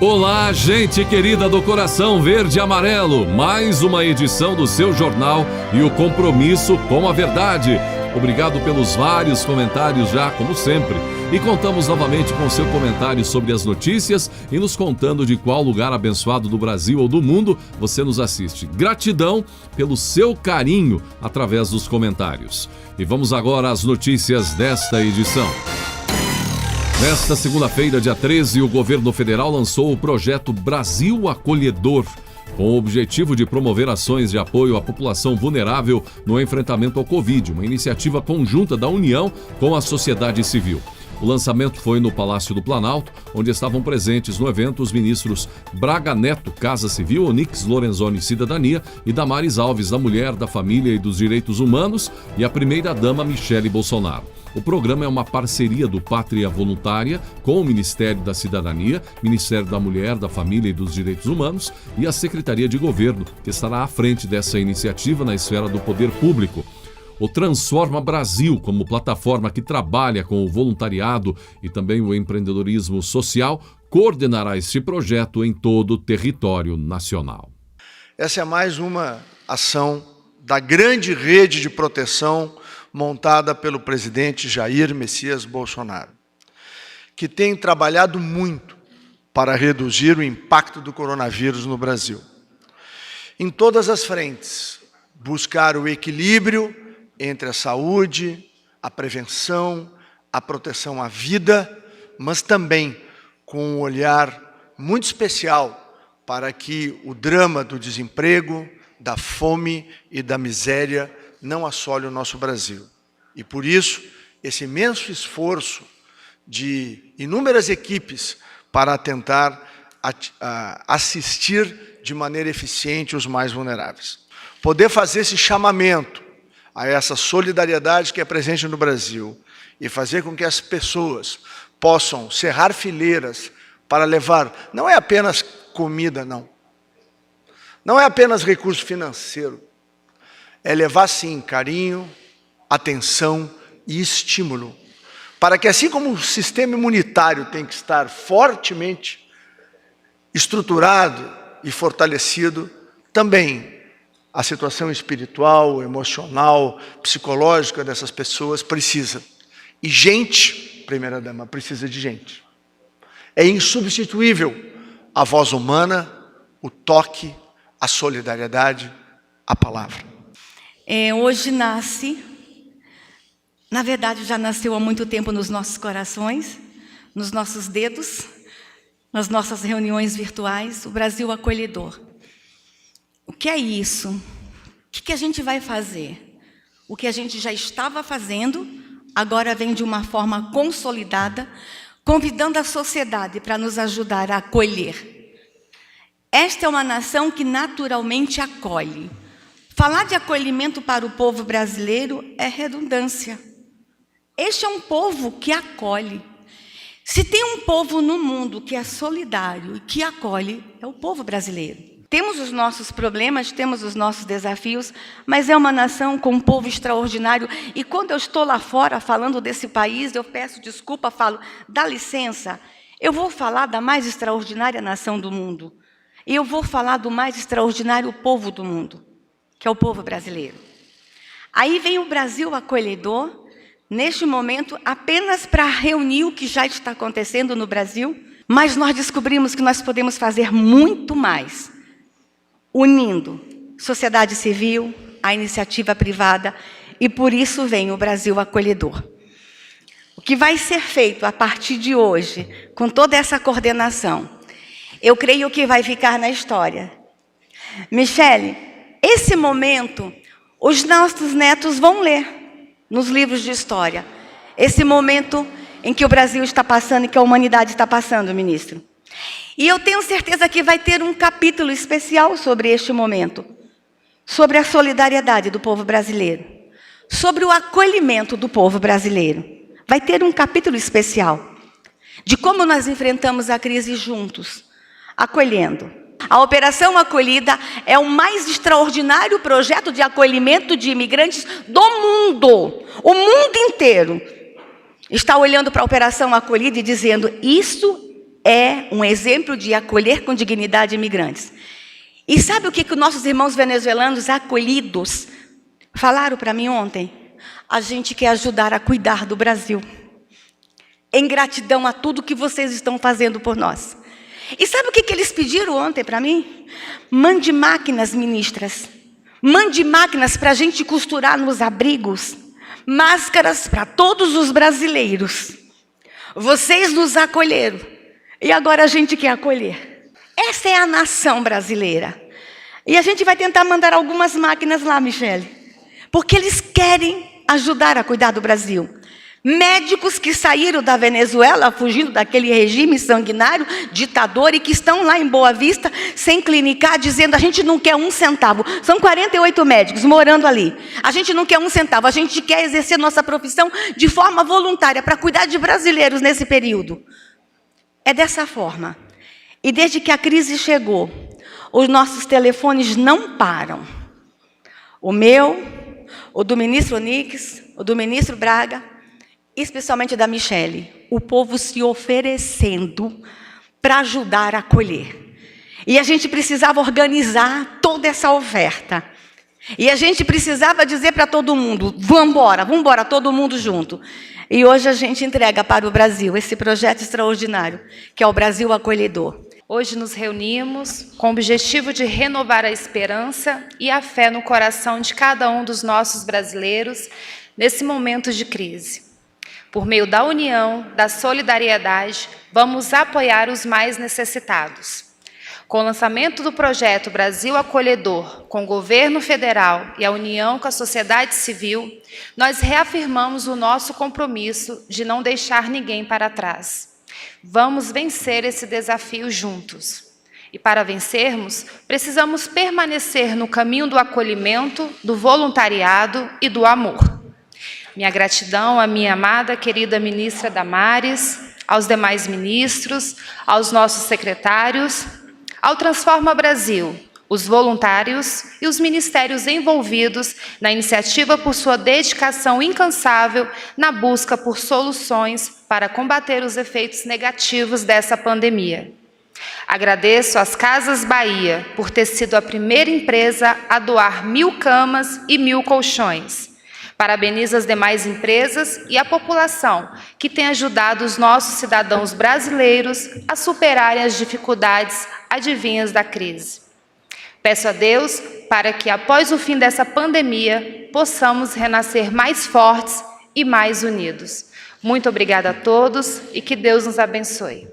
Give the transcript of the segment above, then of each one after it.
Olá, gente querida do coração verde e amarelo. Mais uma edição do seu jornal e o compromisso com a verdade. Obrigado pelos vários comentários já, como sempre. E contamos novamente com seu comentário sobre as notícias e nos contando de qual lugar abençoado do Brasil ou do mundo você nos assiste. Gratidão pelo seu carinho através dos comentários. E vamos agora às notícias desta edição. Nesta segunda-feira, dia 13, o governo federal lançou o projeto Brasil Acolhedor, com o objetivo de promover ações de apoio à população vulnerável no enfrentamento ao Covid, uma iniciativa conjunta da União com a sociedade civil. O lançamento foi no Palácio do Planalto, onde estavam presentes no evento os ministros Braga Neto, Casa Civil, Onyx Lorenzoni, Cidadania, e Damares Alves, da Mulher, da Família e dos Direitos Humanos, e a primeira-dama Michele Bolsonaro. O programa é uma parceria do Pátria Voluntária com o Ministério da Cidadania, Ministério da Mulher, da Família e dos Direitos Humanos e a Secretaria de Governo, que estará à frente dessa iniciativa na esfera do poder público. O Transforma Brasil, como plataforma que trabalha com o voluntariado e também o empreendedorismo social, coordenará este projeto em todo o território nacional. Essa é mais uma ação da grande rede de proteção montada pelo presidente Jair Messias Bolsonaro, que tem trabalhado muito para reduzir o impacto do coronavírus no Brasil. Em todas as frentes, buscar o equilíbrio entre a saúde, a prevenção, a proteção à vida, mas também com um olhar muito especial para que o drama do desemprego, da fome e da miséria não assole o nosso Brasil. E por isso, esse imenso esforço de inúmeras equipes para tentar assistir de maneira eficiente os mais vulneráveis. Poder fazer esse chamamento a essa solidariedade que é presente no Brasil e fazer com que as pessoas possam cerrar fileiras para levar, não é apenas comida, não. Não é apenas recurso financeiro. É levar, sim, carinho, atenção e estímulo, para que assim como o sistema imunitário tem que estar fortemente estruturado e fortalecido, também a situação espiritual, emocional, psicológica dessas pessoas precisa. E gente, primeira-dama, precisa de gente. É insubstituível a voz humana, o toque, a solidariedade, a palavra. Hoje nasce, na verdade já nasceu há muito tempo nos nossos corações, nos nossos dedos, nas nossas reuniões virtuais, o Brasil Acolhedor. O que é isso? O que a gente vai fazer? O que a gente já estava fazendo, agora vem de uma forma consolidada, convidando a sociedade para nos ajudar a acolher. Esta é uma nação que naturalmente acolhe. Falar de acolhimento para o povo brasileiro é redundância. Este é um povo que acolhe. Se tem um povo no mundo que é solidário e que acolhe, é o povo brasileiro. Temos os nossos problemas, temos os nossos desafios, mas é uma nação com um povo extraordinário. E quando eu estou lá fora falando desse país, eu peço desculpa, falo, dá licença, eu vou falar da mais extraordinária nação do mundo. E eu vou falar do mais extraordinário povo do mundo, que é o povo brasileiro. Aí vem o Brasil Acolhedor, neste momento, apenas para reunir o que já está acontecendo no Brasil, mas nós descobrimos que nós podemos fazer muito mais, unindo sociedade civil, a iniciativa privada, e por isso vem o Brasil Acolhedor. O que vai ser feito a partir de hoje, com toda essa coordenação, eu creio que vai ficar na história. Michele, esse momento, os nossos netos vão ler nos livros de história. Esse momento em que o Brasil está passando e que a humanidade está passando, ministro. E eu tenho certeza que vai ter um capítulo especial sobre este momento, sobre a solidariedade do povo brasileiro, sobre o acolhimento do povo brasileiro. Vai ter um capítulo especial de como nós enfrentamos a crise juntos, acolhendo. A Operação Acolhida é o mais extraordinário projeto de acolhimento de imigrantes do mundo. O mundo inteiro está olhando para a Operação Acolhida e dizendo: isso é um exemplo de acolher com dignidade imigrantes. E sabe o que os nossos irmãos venezuelanos acolhidos falaram para mim ontem? A gente quer ajudar a cuidar do Brasil, em gratidão a tudo que vocês estão fazendo por nós. E sabe o que eles pediram ontem para mim? Mande máquinas, ministras. Mande máquinas para a gente costurar nos abrigos. Máscaras para todos os brasileiros. Vocês nos acolheram. E agora a gente quer acolher. Essa é a nação brasileira. E a gente vai tentar mandar algumas máquinas lá, Michele. Porque eles querem ajudar a cuidar do Brasil. Médicos que saíram da Venezuela, fugindo daquele regime sanguinário, ditador, e que estão lá em Boa Vista, sem clinicar, dizendo, a gente não quer um centavo. São 48 médicos morando ali. A gente não quer um centavo, a gente quer exercer nossa profissão de forma voluntária, para cuidar de brasileiros nesse período. É dessa forma. E desde que a crise chegou, os nossos telefones não param. O meu, o do ministro Onix, o do ministro Braga, especialmente da Michele, o povo se oferecendo para ajudar a acolher. E a gente precisava organizar toda essa oferta. E a gente precisava dizer para todo mundo, vamos embora, todo mundo junto. E hoje a gente entrega para o Brasil esse projeto extraordinário, que é o Brasil Acolhedor. Hoje nos reunimos com o objetivo de renovar a esperança e a fé no coração de cada um dos nossos brasileiros nesse momento de crise. Por meio da união, da solidariedade, vamos apoiar os mais necessitados. Com o lançamento do projeto Brasil Acolhedor, com o governo federal e a união com a sociedade civil, nós reafirmamos o nosso compromisso de não deixar ninguém para trás. Vamos vencer esse desafio juntos. E para vencermos, precisamos permanecer no caminho do acolhimento, do voluntariado e do amor. Minha gratidão à minha amada, querida ministra Damares, aos demais ministros, aos nossos secretários, ao Transforma Brasil, os voluntários e os ministérios envolvidos na iniciativa por sua dedicação incansável na busca por soluções para combater os efeitos negativos dessa pandemia. Agradeço às Casas Bahia por ter sido a primeira empresa a doar 1000 camas e 1000 colchões. Parabenizo as demais empresas e a população que tem ajudado os nossos cidadãos brasileiros a superarem as dificuldades advinhas da crise. Peço a Deus para que, após o fim dessa pandemia, possamos renascer mais fortes e mais unidos. Muito obrigada a todos e que Deus nos abençoe.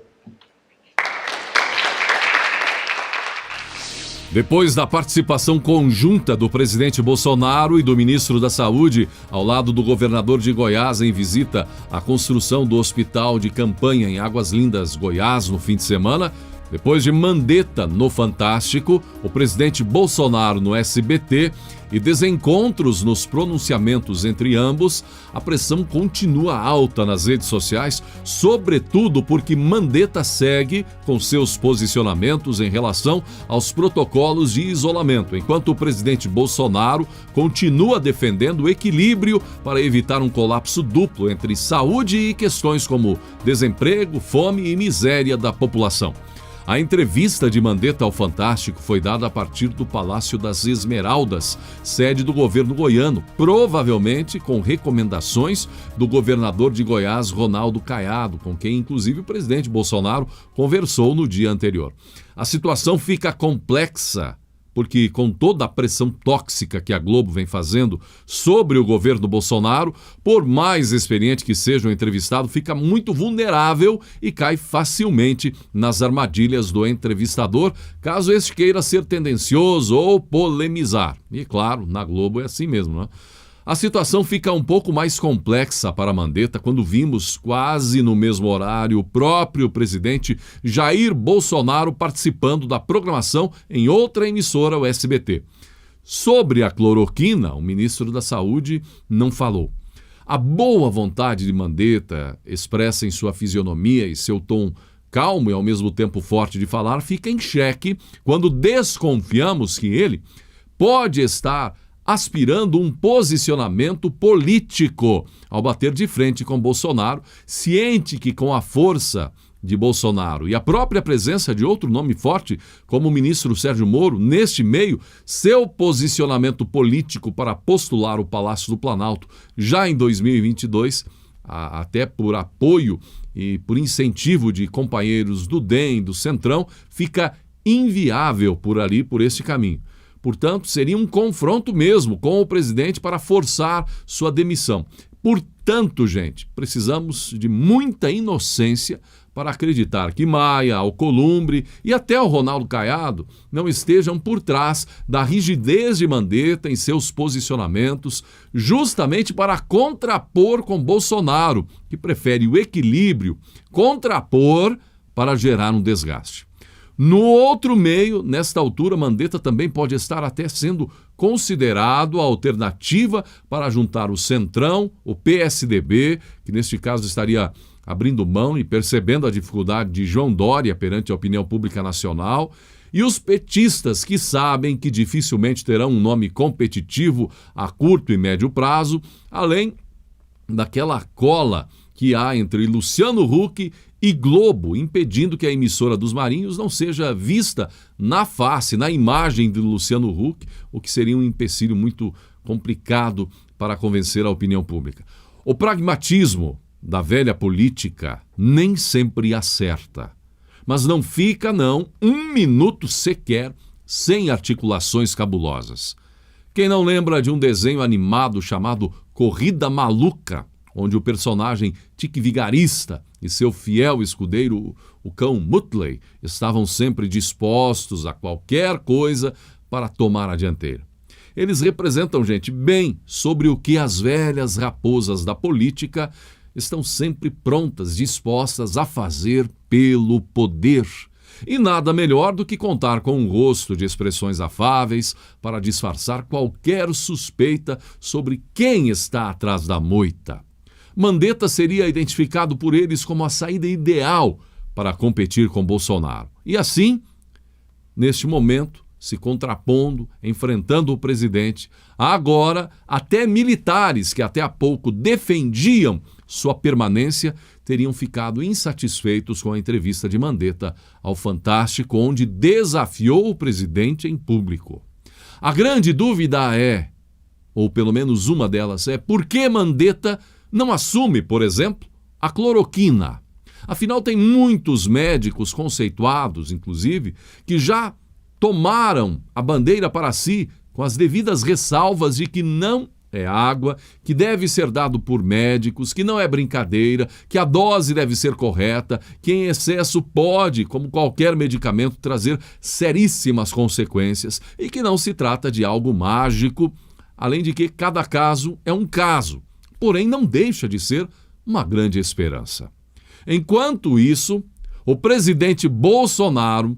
Depois da participação conjunta do presidente Bolsonaro e do ministro da Saúde, ao lado do governador de Goiás em visita à construção do hospital de campanha em Águas Lindas, Goiás, no fim de semana, depois de Mandetta no Fantástico, o presidente Bolsonaro no SBT e desencontros nos pronunciamentos entre ambos, a pressão continua alta nas redes sociais, sobretudo porque Mandetta segue com seus posicionamentos em relação aos protocolos de isolamento, enquanto o presidente Bolsonaro continua defendendo o equilíbrio para evitar um colapso duplo entre saúde e questões como desemprego, fome e miséria da população. A entrevista de Mandetta ao Fantástico foi dada a partir do Palácio das Esmeraldas, sede do governo goiano, provavelmente com recomendações do governador de Goiás, Ronaldo Caiado, com quem inclusive o presidente Bolsonaro conversou no dia anterior. A situação fica complexa, porque com toda a pressão tóxica que a Globo vem fazendo sobre o governo Bolsonaro, por mais experiente que seja o entrevistado, fica muito vulnerável e cai facilmente nas armadilhas do entrevistador, caso este queira ser tendencioso ou polemizar. E claro, na Globo é assim mesmo, né? A situação fica um pouco mais complexa para Mandetta quando vimos quase no mesmo horário o próprio presidente Jair Bolsonaro participando da programação em outra emissora, o SBT. Sobre a cloroquina, o ministro da Saúde não falou. A boa vontade de Mandetta, expressa em sua fisionomia e seu tom calmo e ao mesmo tempo forte de falar, fica em xeque quando desconfiamos que ele pode estar aspirando um posicionamento político ao bater de frente com Bolsonaro, ciente que com a força de Bolsonaro e a própria presença de outro nome forte, como o ministro Sérgio Moro, neste meio, seu posicionamento político para postular o Palácio do Planalto já em 2022, até por apoio e por incentivo de companheiros do DEM, do Centrão, fica inviável por ali, por esse caminho. Portanto, seria um confronto mesmo com o presidente para forçar sua demissão. Portanto, gente, precisamos de muita inocência para acreditar que Maia, Alcolumbre e até o Ronaldo Caiado não estejam por trás da rigidez de Mandetta em seus posicionamentos, justamente para contrapor com Bolsonaro, que prefere o equilíbrio, contrapor para gerar um desgaste. No outro meio, nesta altura, Mandetta também pode estar até sendo considerado a alternativa para juntar o Centrão, o PSDB, que neste caso estaria abrindo mão e percebendo a dificuldade de João Dória perante a opinião pública nacional, e os petistas que sabem que dificilmente terão um nome competitivo a curto e médio prazo, além daquela cola que há entre Luciano Huck e Globo, impedindo que a emissora dos Marinhos não seja vista na face, na imagem de Luciano Huck, o que seria um empecilho muito complicado para convencer a opinião pública. O pragmatismo da velha política nem sempre acerta, mas não fica, não, um minuto sequer sem articulações cabulosas. Quem não lembra de um desenho animado chamado Corrida Maluca, onde o personagem tique vigarista e seu fiel escudeiro, o cão Muttley, estavam sempre dispostos a qualquer coisa para tomar a dianteira. Eles representam, gente, bem sobre o que as velhas raposas da política estão sempre prontas, dispostas a fazer pelo poder. E nada melhor do que contar com um rosto de expressões afáveis para disfarçar qualquer suspeita sobre quem está atrás da moita. Mandetta seria identificado por eles como a saída ideal para competir com Bolsonaro. E assim, neste momento, se contrapondo, enfrentando o presidente, agora até militares que até há pouco defendiam sua permanência teriam ficado insatisfeitos com a entrevista de Mandetta ao Fantástico, onde desafiou o presidente em público. A grande dúvida é, ou pelo menos uma delas é, por que Mandetta não assume, por exemplo, a cloroquina? Afinal, tem muitos médicos conceituados, inclusive, que já tomaram a bandeira para si com as devidas ressalvas de que não é água, que deve ser dado por médicos, que não é brincadeira, que a dose deve ser correta, que em excesso pode, como qualquer medicamento, trazer seríssimas consequências e que não se trata de algo mágico, além de que cada caso é um caso, porém não deixa de ser uma grande esperança. Enquanto isso, o presidente Bolsonaro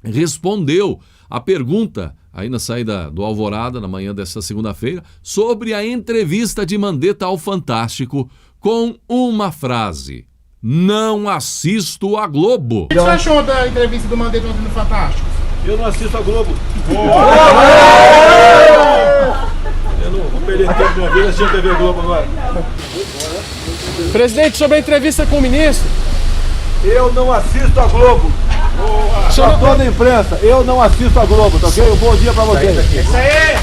respondeu à pergunta aí na saída do Alvorada, na manhã desta segunda-feira, sobre a entrevista de Mandetta ao Fantástico, com uma frase: não assisto a Globo. O que você achou da entrevista do Mandetta ontem no Fantástico? Eu não assisto a Globo. Eu não vou perder tempo de uma vez assistindo a TV Globo agora. Presidente, sobre a entrevista com o ministro. Eu não assisto a Globo. Para toda a imprensa, eu não assisto a Globo, tá ok? Um bom dia pra vocês. Isso aí!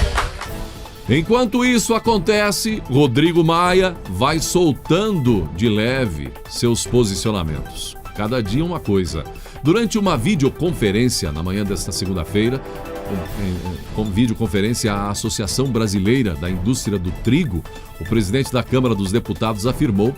Enquanto isso acontece, Rodrigo Maia vai soltando de leve seus posicionamentos. Cada dia uma coisa. Durante uma videoconferência na manhã desta segunda-feira, com videoconferência à Associação Brasileira da Indústria do Trigo, o presidente da Câmara dos Deputados afirmou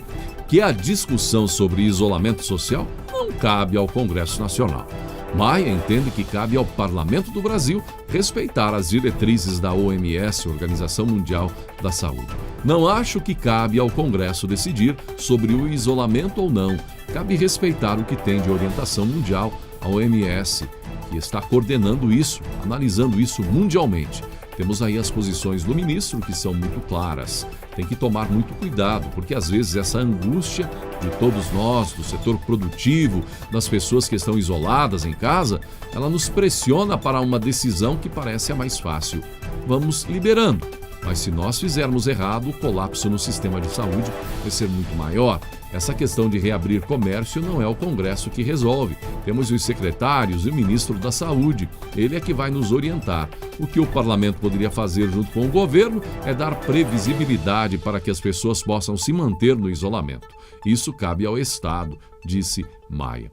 que a discussão sobre isolamento social não cabe ao Congresso Nacional. Maia entende que cabe ao Parlamento do Brasil respeitar as diretrizes da OMS, Organização Mundial da Saúde. Não acho que cabe ao Congresso decidir sobre o isolamento ou não. Cabe respeitar o que tem de orientação mundial a OMS, que está coordenando isso, analisando isso mundialmente. Temos aí as posições do ministro que são muito claras. Tem que tomar muito cuidado, porque às vezes essa angústia de todos nós, do setor produtivo, das pessoas que estão isoladas em casa, ela nos pressiona para uma decisão que parece a mais fácil. Vamos liberando. Mas se nós fizermos errado, o colapso no sistema de saúde vai ser muito maior. essa questão de reabrir comércio não é o Congresso que resolve. Temos os secretários e o ministro da Saúde. Ele é que vai nos orientar. O que o parlamento poderia fazer junto com o governo é dar previsibilidade para que as pessoas possam se manter no isolamento. Isso cabe ao Estado, disse Maia.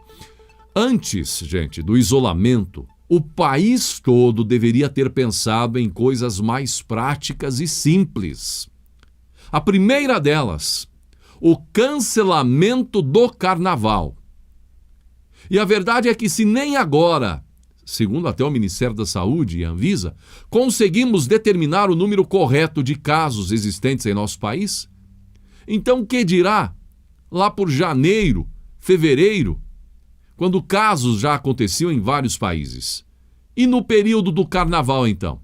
Antes, gente, do isolamento, o país todo deveria ter pensado em coisas mais práticas e simples. A primeira delas, o cancelamento do carnaval. E a verdade é que se nem agora, segundo até o Ministério da Saúde e a Anvisa, conseguimos determinar o número correto de casos existentes em nosso país, então o que dirá lá por janeiro, fevereiro, quando casos já aconteciam em vários países? E no período do carnaval, então?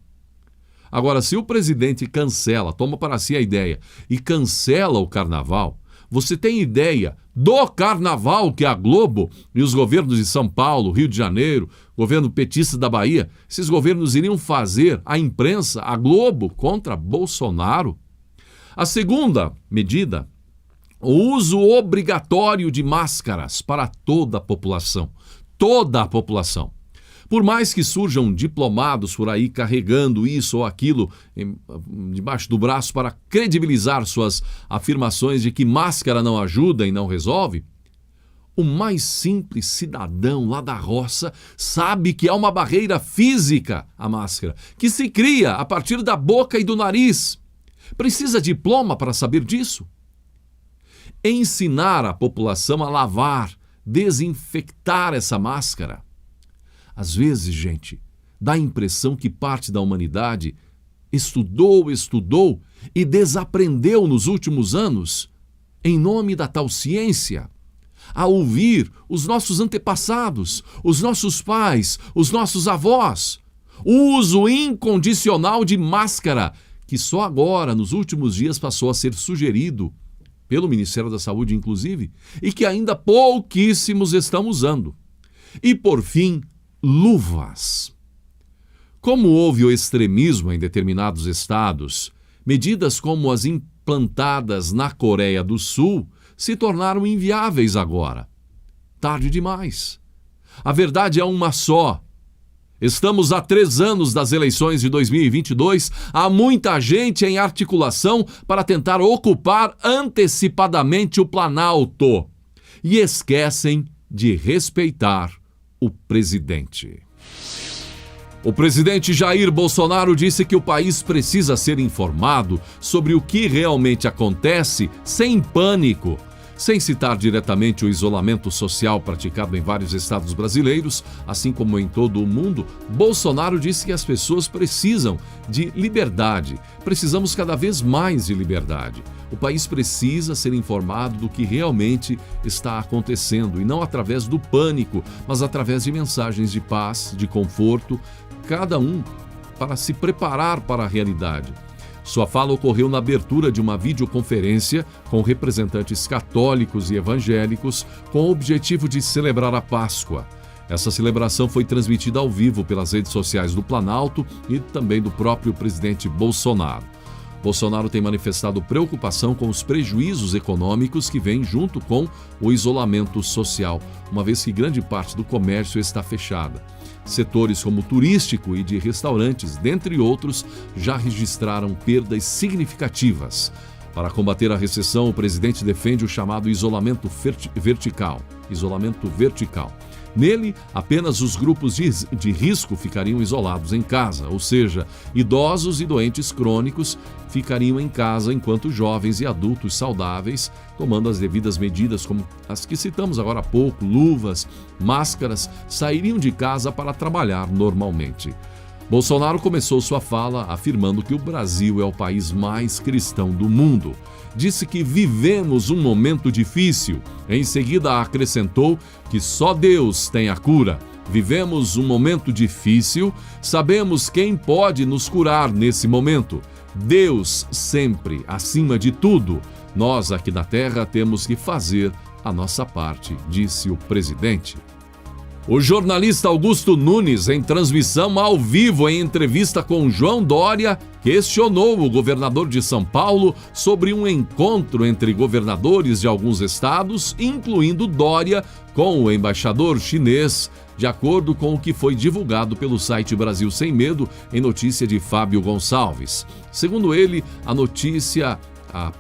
Agora, se o presidente cancela, toma para si a ideia e cancela o carnaval, você tem ideia do carnaval que a Globo e os governos de São Paulo, Rio de Janeiro, governo petista da Bahia, esses governos iriam fazer a imprensa, a Globo, contra Bolsonaro? A segunda medida, o uso obrigatório de máscaras para toda a população. Toda a população. Por mais que surjam diplomados por aí carregando isso ou aquilo debaixo do braço para credibilizar suas afirmações de que máscara não ajuda e não resolve, o mais simples cidadão lá da roça sabe que é uma barreira física a máscara, que se cria a partir da boca e do nariz. Precisa de diploma para saber disso? Ensinar a população a lavar, desinfectar essa máscara. Às vezes, gente, dá a impressão que parte da humanidade estudou e desaprendeu nos últimos anos, em nome da tal ciência, a ouvir os nossos antepassados, os nossos pais, os nossos avós. O uso incondicional de máscara, que só agora, nos últimos dias, passou a ser sugerido pelo Ministério da Saúde, inclusive, e que ainda pouquíssimos estão usando. E, por fim, luvas. Como houve o extremismo em determinados estados, medidas como as implantadas na Coreia do Sul se tornaram inviáveis agora. Tarde demais. A verdade é uma só. Estamos há 3 anos das eleições de 2022, há muita gente em articulação para tentar ocupar antecipadamente o Planalto e esquecem de respeitar o presidente. O presidente Jair Bolsonaro disse que o país precisa ser informado sobre o que realmente acontece sem pânico. Sem citar diretamente o isolamento social praticado em vários estados brasileiros, assim como em todo o mundo, Bolsonaro disse que as pessoas precisam de liberdade. Precisamos cada vez mais de liberdade. O país precisa ser informado do que realmente está acontecendo, e não através do pânico, mas através de mensagens de paz, de conforto, cada um para se preparar para a realidade. Sua fala ocorreu na abertura de uma videoconferência com representantes católicos e evangélicos com o objetivo de celebrar a Páscoa. Essa celebração foi transmitida ao vivo pelas redes sociais do Planalto e também do próprio presidente Bolsonaro. Bolsonaro tem manifestado preocupação com os prejuízos econômicos que vêm junto com o isolamento social, uma vez que grande parte do comércio está fechada. Setores como o turístico e de restaurantes, dentre outros, já registraram perdas significativas. Para combater a recessão, o presidente defende o chamado isolamento vertical. Nele, apenas os grupos de risco ficariam isolados em casa, ou seja, idosos e doentes crônicos ficariam em casa, enquanto jovens e adultos saudáveis, tomando as devidas medidas como as que citamos agora há pouco, luvas, máscaras, sairiam de casa para trabalhar normalmente. Bolsonaro começou sua fala afirmando que o Brasil é o país mais cristão do mundo. Disse que vivemos um momento difícil. Em seguida, acrescentou que só Deus tem a cura. Vivemos um momento difícil, sabemos quem pode nos curar nesse momento. Deus sempre, acima de tudo. Nós aqui na Terra temos que fazer a nossa parte, disse o presidente. O jornalista Augusto Nunes, em transmissão ao vivo em entrevista com João Dória, questionou o governador de São Paulo sobre um encontro entre governadores de alguns estados, incluindo Dória, com o embaixador chinês, de acordo com o que foi divulgado pelo site Brasil Sem Medo, em notícia de Fábio Gonçalves. Segundo ele, a notícia, a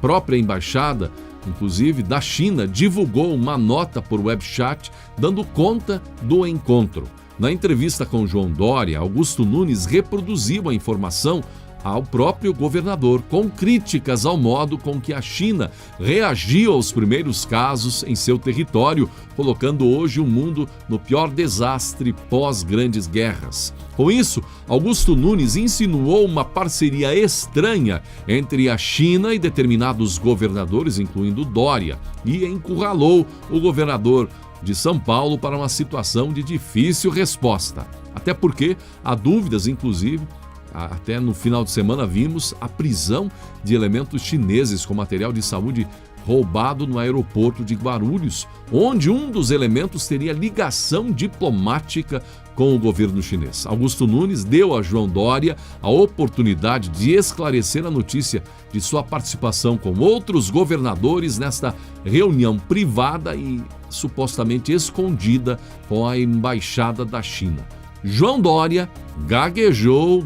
própria embaixada, inclusive da China, divulgou uma nota por webchat dando conta do encontro. Na entrevista com João Dória, Augusto Nunes reproduziu a informação ao próprio governador, com críticas ao modo com que a China reagiu aos primeiros casos em seu território, colocando hoje o mundo no pior desastre pós-grandes guerras. Com isso, Augusto Nunes insinuou uma parceria estranha entre a China e determinados governadores, incluindo Dória, e encurralou o governador de São Paulo para uma situação de difícil resposta. Até porque há dúvidas, inclusive. Até no final de semana vimos a prisão de elementos chineses com material de saúde roubado no aeroporto de Guarulhos, onde um dos elementos teria ligação diplomática com o governo chinês. Augusto Nunes deu a João Dória a oportunidade de esclarecer a notícia de sua participação com outros governadores nesta reunião privada e supostamente escondida com a embaixada da China. João Dória gaguejou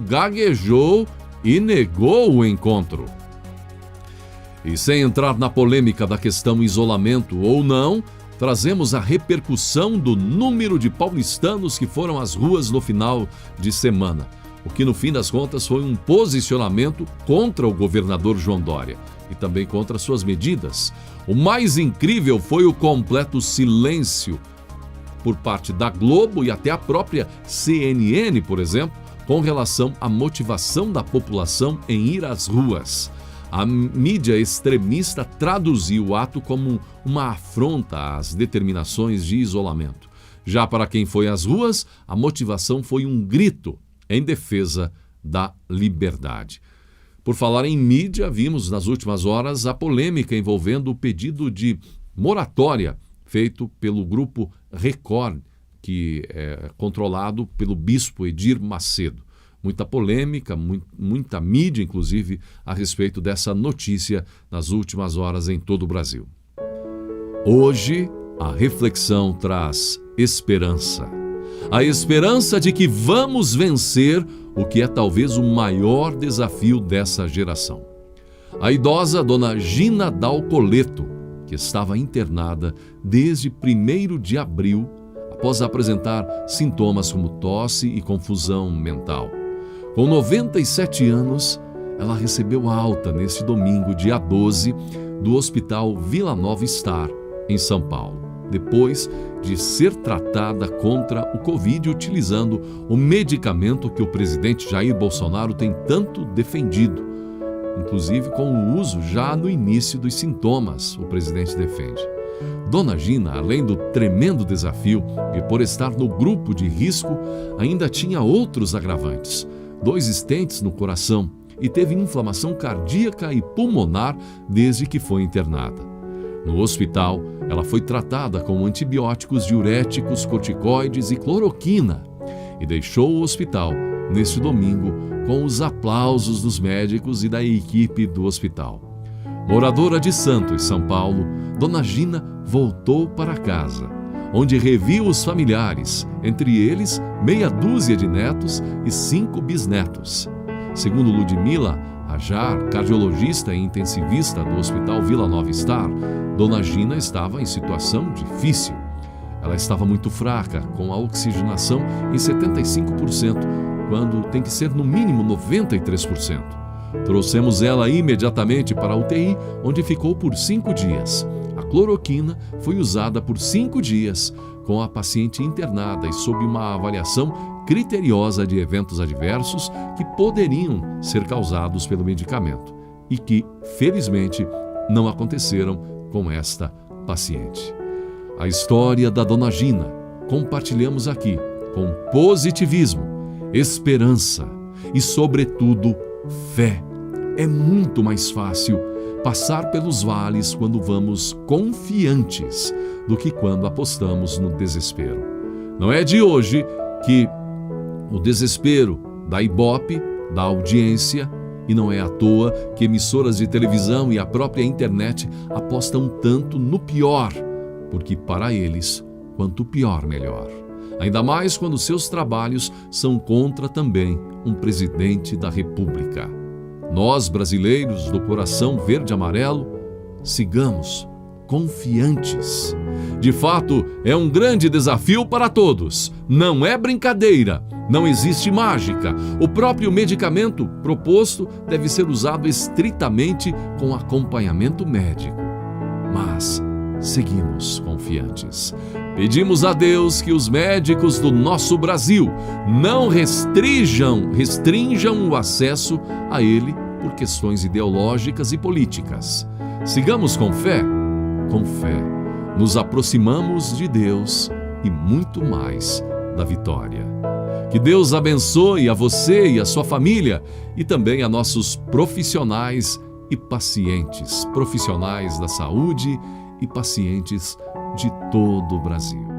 e negou o encontro. E sem entrar na polêmica da questão isolamento ou não, trazemos a repercussão do número de paulistanos que foram às ruas no final de semana, o que no fim das contas foi um posicionamento contra o governador João Dória e também contra suas medidas. O mais incrível foi o completo silêncio por parte da Globo e até a própria CNN, por exemplo, com relação à motivação da população em ir às ruas. A mídia extremista traduziu o ato como uma afronta às determinações de isolamento. Já para quem foi às ruas, a motivação foi um grito em defesa da liberdade. Por falar em mídia, vimos nas últimas horas a polêmica envolvendo o pedido de moratória feito pelo grupo Record, que é controlado pelo bispo Edir Macedo. Muita polêmica, muita mídia, inclusive, a respeito dessa notícia nas últimas horas em todo o Brasil. Hoje, a reflexão traz esperança. A esperança de que vamos vencer o que é talvez o maior desafio dessa geração. A idosa Dona Gina Dalcoleto, que estava internada desde 1º de abril, após apresentar sintomas como tosse e confusão mental. Com 97 anos, ela recebeu alta neste domingo, dia 12, do Hospital Vila Nova Star, em São Paulo, depois de ser tratada contra o Covid utilizando o medicamento que o presidente Jair Bolsonaro tem tanto defendido, inclusive com o uso já no início dos sintomas, o presidente defende. Dona Gina, além do tremendo desafio e por estar no grupo de risco, ainda tinha outros agravantes: 2 stents no coração e teve inflamação cardíaca e pulmonar desde que foi internada. No hospital, ela foi tratada com antibióticos diuréticos, corticoides e cloroquina e deixou o hospital neste domingo com os aplausos dos médicos e da equipe do hospital. Moradora de Santos, São Paulo, Dona Gina voltou para casa, onde reviu os familiares, entre eles meia dúzia de netos e 5 bisnetos. Segundo Ludmila Ajar, cardiologista e intensivista do Hospital Vila Nova Star, Dona Gina estava em situação difícil. Ela estava muito fraca, com a oxigenação em 75%, quando tem que ser no mínimo 93%. Trouxemos ela imediatamente para a UTI, onde ficou por 5 dias. A cloroquina foi usada por 5 dias, com a paciente internada e sob uma avaliação criteriosa de eventos adversos que poderiam ser causados pelo medicamento e que, felizmente, não aconteceram com esta paciente. A história da Dona Gina compartilhamos aqui com positivismo, esperança e, sobretudo, fé. É muito mais fácil passar pelos vales quando vamos confiantes do que quando apostamos no desespero. Não é de hoje que o desespero da Ibope, da audiência, e não é à toa que emissoras de televisão e a própria internet apostam tanto no pior, porque para eles, quanto pior, melhor. Ainda mais quando seus trabalhos são contra também um presidente da República. Nós, brasileiros do coração verde e amarelo, sigamos confiantes. De fato, é um grande desafio para todos. Não é brincadeira, não existe mágica. O próprio medicamento proposto deve ser usado estritamente com acompanhamento médico. Mas seguimos confiantes. Pedimos a Deus que os médicos do nosso Brasil não restringam o acesso a ele por questões ideológicas e políticas. Sigamos com fé. Com fé, nos aproximamos de Deus e muito mais da vitória. Que Deus abençoe a você e a sua família e também a nossos profissionais e pacientes, profissionais da saúde e pacientes de todo o Brasil.